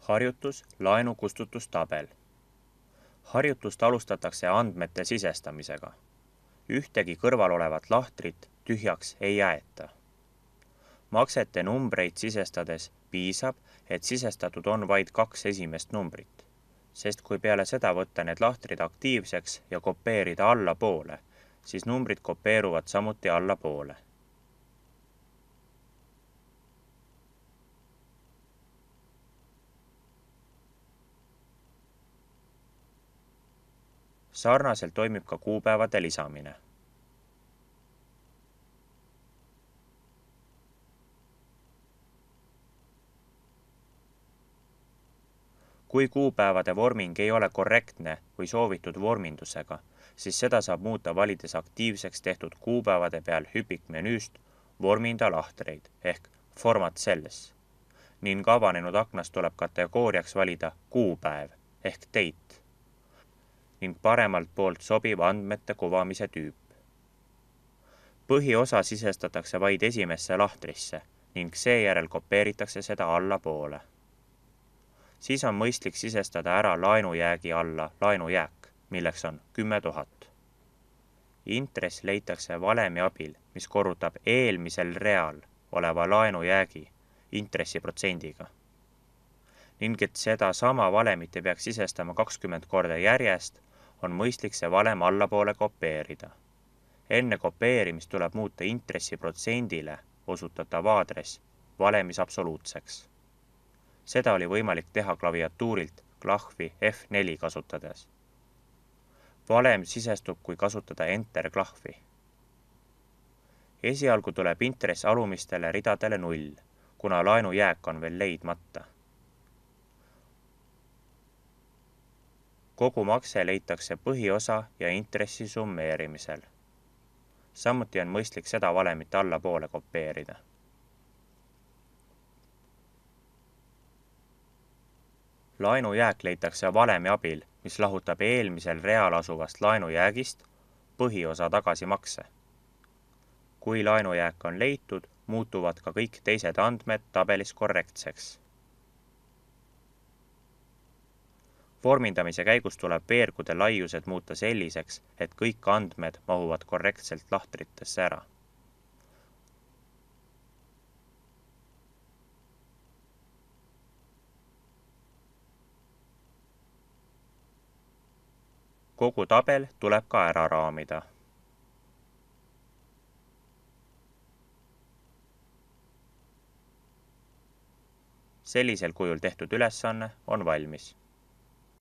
Harjutus laenukustutustabel. Harjutust alustatakse andmete sisestamisega. Ühtegi kõrval olevat lahtrit tühjaks ei aeta. Maksete numbreid sisestades piisab, et sisestatud on vaid 2 esimest numbrit, sest kui peale seda võtta need lahtrid aktiivseks ja kopeerida allapoole, siis numbrid kopeeruvad samuti allapoole. Sarnaselt toimib ka kuupäevade lisamine. Kui kuupäevade vorming ei ole korrektne või soovitud vormindusega, siis seda saab muuta valides aktiivseks tehtud kuupäevade peal hüpikmenüüst vorminda lahtreid ehk Format Cells ning avanenud aknas tuleb kategooriaks valida kuupäev ehk date ning paremalt poolt sobiv andmete kuvamise tüüp. Põhiosa sisestatakse vaid esimesse lahtrisse ning seejärel kopeeritakse seda allapoole. Siis on mõistlik sisestada ära laenujäägi alla laenujääk, milleks on 10 000. Intress leitakse valemi abil, mis korrutab eelmisel real oleva laenujäägi intressiprotsendiga. Ning et seda sama valemit ei peaks sisestama 20 korda järjest, on mõistlik see valem allapoole kopeerida. Enne kopeerimist tuleb muuta intressiprotsendile osutatav aadress valemis absoluutseks. Seda oli võimalik teha klaviatuurilt klahvi F4 kasutades. Valem sisestub, kui kasutada Enter-klahvi. Esialgu tuleb intress alumistele ridadele 0, kuna laenujääk on veel leidmata. Kogu makse leitakse põhiosa ja intressi summeerimisel. Samuti on mõistlik seda valemit allapoole kopeerida. Laenujääk leitakse valemi abil, mis lahutab eelmisel real asuvast laenujäägist põhiosa tagasimakse. Kui laenujääk on leitud, muutuvad ka kõik teised andmed tabelis korrektseks. Vormindamise käigus tuleb veergude laiused muuta selliseks, et kõik andmed mahuvad korrektselt lahtritesse ära. Kogu tabel tuleb ka ära raamida. Sellisel kujul tehtud ülesanne on valmis.